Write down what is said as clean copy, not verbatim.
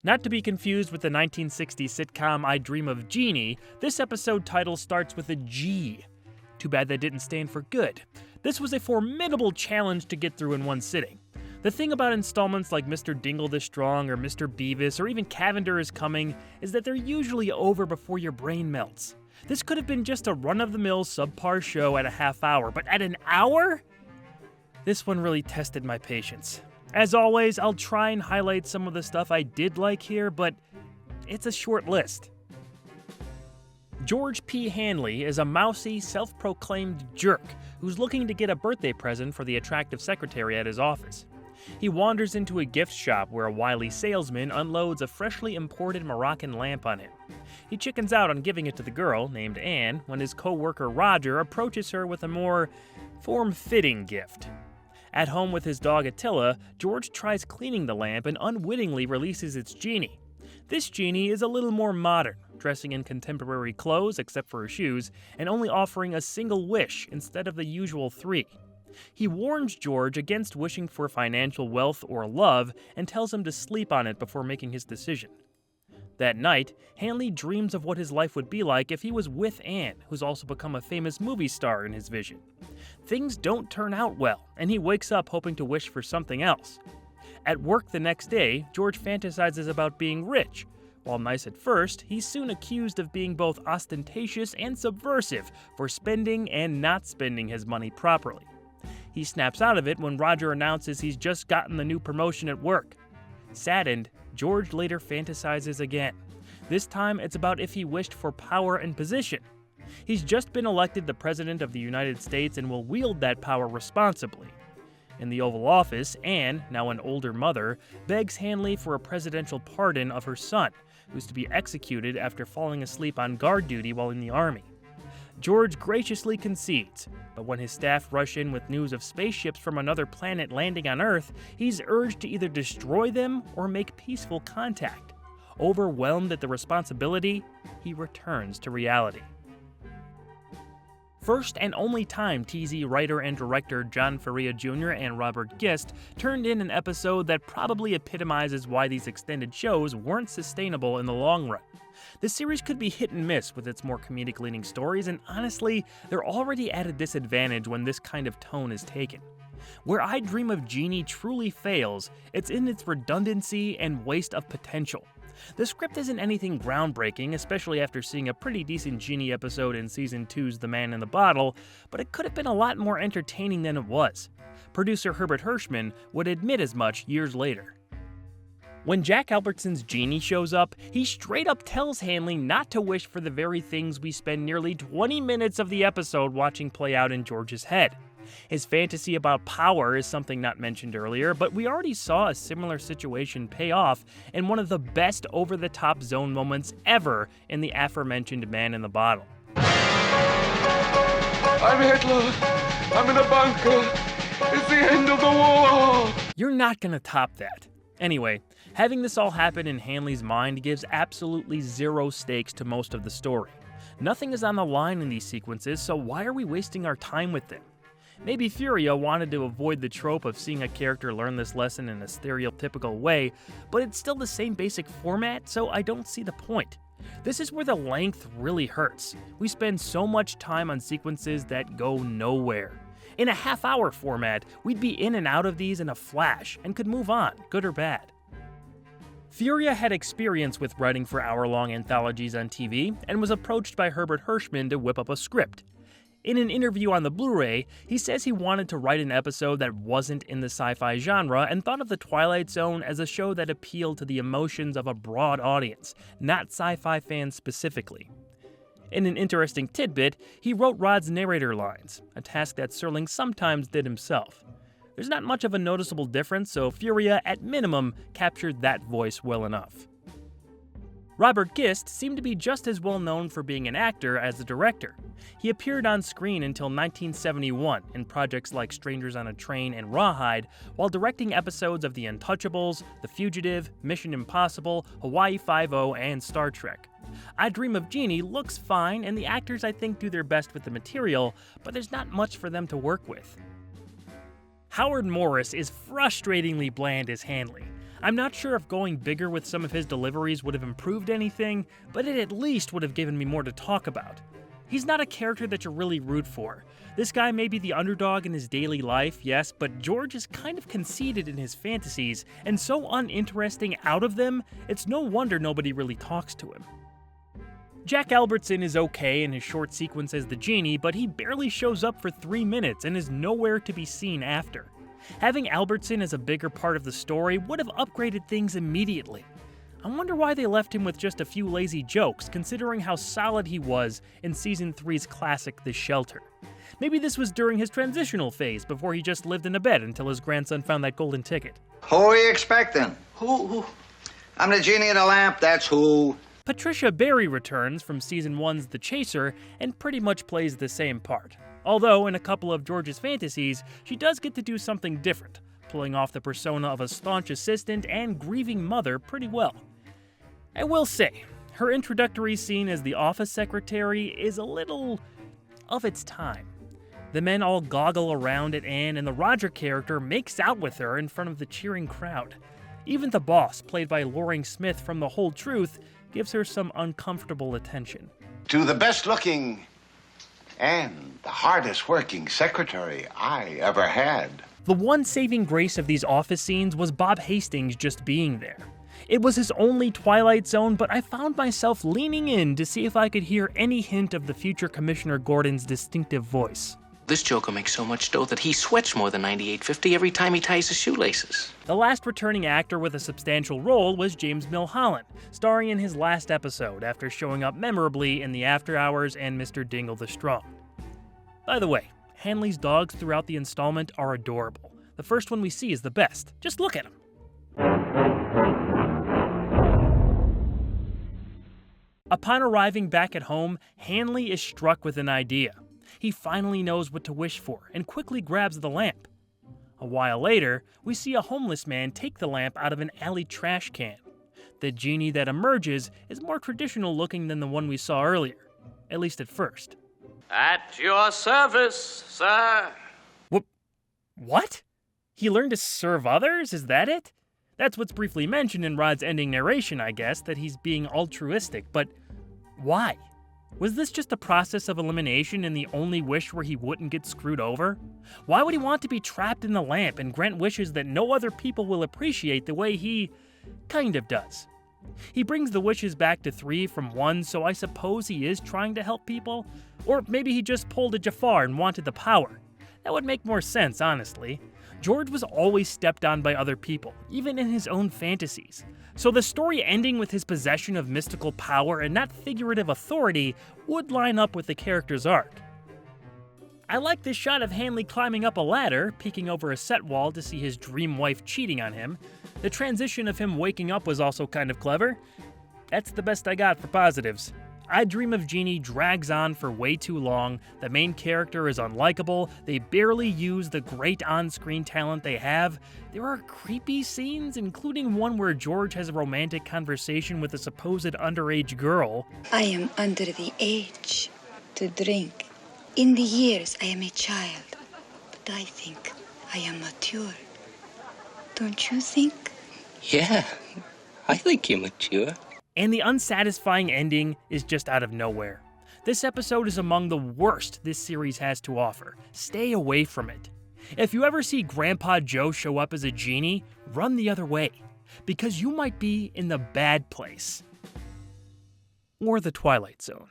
Not to be confused with the 1960s sitcom I Dream of Genie, this episode title starts with a G. Too bad that didn't stand for good. This was a formidable challenge to get through in one sitting. The thing about installments like Mr. Dingle the Strong or Mr. Beavis or even Cavender is Coming is that they're usually over before your brain melts. This could have been just a run-of-the-mill subpar show at a half hour, but at an hour? This one really tested my patience. As always, I'll try and highlight some of the stuff I did like here, but it's a short list. George P. Hanley is a mousy, self-proclaimed jerk who's looking to get a birthday present for the attractive secretary at his office. He wanders into a gift shop where a wily salesman unloads a freshly imported Moroccan lamp on him. He chickens out on giving it to the girl, named Anne, when his co-worker Roger approaches her with a more form-fitting gift. At home with his dog Attila, George tries cleaning the lamp and unwittingly releases its genie. This genie is a little more modern, dressing in contemporary clothes except for her shoes, and only offering a single wish instead of the usual 3. He warns George against wishing for financial wealth or love and tells him to sleep on it before making his decision. That night, Hanley dreams of what his life would be like if he was with Anne, who's also become a famous movie star in his vision. Things don't turn out well, and he wakes up hoping to wish for something else. At work the next day, George fantasizes about being rich. While nice at first, he's soon accused of being both ostentatious and subversive for spending and not spending his money properly. He snaps out of it when Roger announces he's just gotten the new promotion at work. Saddened, George later fantasizes again. This time, it's about if he wished for power and position. He's just been elected the President of the United States and will wield that power responsibly. In the Oval Office, Anne, now an older mother, begs Hanley for a presidential pardon of her son, who's to be executed after falling asleep on guard duty while in the army. George graciously concedes, but when his staff rush in with news of spaceships from another planet landing on Earth, he's urged to either destroy them or make peaceful contact. Overwhelmed at the responsibility, he returns to reality. First and only time TZ writer and director John Faria Jr. and Robert Gist turned in an episode that probably epitomizes why these extended shows weren't sustainable in the long run. The series could be hit and miss with its more comedic-leaning stories, and honestly, they're already at a disadvantage when this kind of tone is taken. Where I Dream of Genie truly fails, it's in its redundancy and waste of potential. The script isn't anything groundbreaking, especially after seeing a pretty decent Genie episode in Season 2's The Man in the Bottle, but it could have been a lot more entertaining than it was. Producer Herbert Hirschman would admit as much years later. When Jack Albertson's Genie shows up, he straight up tells Hanley not to wish for the very things we spend nearly 20 minutes of the episode watching play out in George's head. His fantasy about power is something not mentioned earlier, but we already saw a similar situation pay off in one of the best over-the-top Zone moments ever in the aforementioned Man in the Bottle. I'm Hitler. I'm in a bunker. It's the end of the war. You're not gonna top that. Anyway, having this all happen in Hanley's mind gives absolutely zero stakes to most of the story. Nothing is on the line in these sequences, so why are we wasting our time with them? Maybe Furia wanted to avoid the trope of seeing a character learn this lesson in a stereotypical way, but it's still the same basic format, so I don't see the point. This is where the length really hurts. We spend so much time on sequences that go nowhere. In a half-hour format, we'd be in and out of these in a flash and could move on, good or bad. Furia had experience with writing for hour-long anthologies on TV and was approached by Herbert Hirschman to whip up a script. In an interview on the Blu-ray, he says he wanted to write an episode that wasn't in the sci-fi genre and thought of The Twilight Zone as a show that appealed to the emotions of a broad audience, not sci-fi fans specifically. In an interesting tidbit, he wrote Rod's narrator lines, a task that Serling sometimes did himself. There's not much of a noticeable difference, so Furia, at minimum, captured that voice well enough. Robert Gist seemed to be just as well known for being an actor as a director. He appeared on screen until 1971 in projects like Strangers on a Train and Rawhide, while directing episodes of The Untouchables, The Fugitive, Mission Impossible, Hawaii Five-0, and Star Trek. I Dream of Genie looks fine, and the actors I think do their best with the material, but there's not much for them to work with. Howard Morris is frustratingly bland as Hanley. I'm not sure if going bigger with some of his deliveries would have improved anything, but it at least would have given me more to talk about. He's not a character that you really root for. This guy may be the underdog in his daily life, yes, but George is kind of conceited in his fantasies and so uninteresting out of them, it's no wonder nobody really talks to him. Jack Albertson is okay in his short sequence as the genie, but he barely shows up for 3 minutes and is nowhere to be seen after. Having Albertson as a bigger part of the story would have upgraded things immediately. I wonder why they left him with just a few lazy jokes, considering how solid he was in Season 3's classic The Shelter. Maybe this was during his transitional phase, before he just lived in a bed until his grandson found that golden ticket. Who are you expecting? Who? I'm the genie in the lamp, that's who. Patricia Barry returns from Season 1's The Chaser and pretty much plays the same part. Although, in a couple of George's fantasies, she does get to do something different, pulling off the persona of a staunch assistant and grieving mother pretty well. I will say, her introductory scene as the office secretary is a little of its time. The men all goggle around at Anne, and the Roger character makes out with her in front of the cheering crowd. Even the boss, played by Loring Smith from The Whole Truth, gives her some uncomfortable attention. To the best-looking and the hardest-working secretary I ever had. The one saving grace of these office scenes was Bob Hastings just being there. It was his only Twilight Zone, but I found myself leaning in to see if I could hear any hint of the future Commissioner Gordon's distinctive voice. This Joker makes so much dough that he sweats more than $98.50 every time he ties his shoelaces. The last returning actor with a substantial role was James Milholland, starring in his last episode after showing up memorably in The After Hours and Mr. Dingle the Strong. By the way, Hanley's dogs throughout the installment are adorable. The first one we see is the best. Just look at him. Upon arriving back at home, Hanley is struck with an idea. He finally knows what to wish for and quickly grabs the lamp. A while later, we see a homeless man take the lamp out of an alley trash can. The genie that emerges is more traditional looking than the one we saw earlier, at least at first. At your service, sir. What? He learned to serve others? Is that it? That's what's briefly mentioned in Rod's ending narration, I guess, that he's being altruistic, but why? Was this just a process of elimination and the only wish where he wouldn't get screwed over? Why would he want to be trapped in the lamp and grant wishes that no other people will appreciate the way he kind of does? He brings the wishes back to 3 from 1, so I suppose he is trying to help people? Or maybe he just pulled a Jafar and wanted the power. That would make more sense, honestly. George was always stepped on by other people, even in his own fantasies. So the story ending with his possession of mystical power and not figurative authority would line up with the character's arc. I like this shot of Hanley climbing up a ladder, peeking over a set wall to see his dream wife cheating on him. The transition of him waking up was also kind of clever. That's the best I got for positives. I Dream of Genie drags on for way too long, the main character is unlikable, they barely use the great on-screen talent they have, there are creepy scenes, including one where George has a romantic conversation with a supposed underage girl. I am under the age to drink. In the years I am a child, but I think I am mature. Don't you think? Yeah, I think you're mature. And the unsatisfying ending is just out of nowhere. This episode is among the worst this series has to offer. Stay away from it. If you ever see Grandpa Joe show up as a genie, run the other way, because you might be in the bad place. Or the Twilight Zone.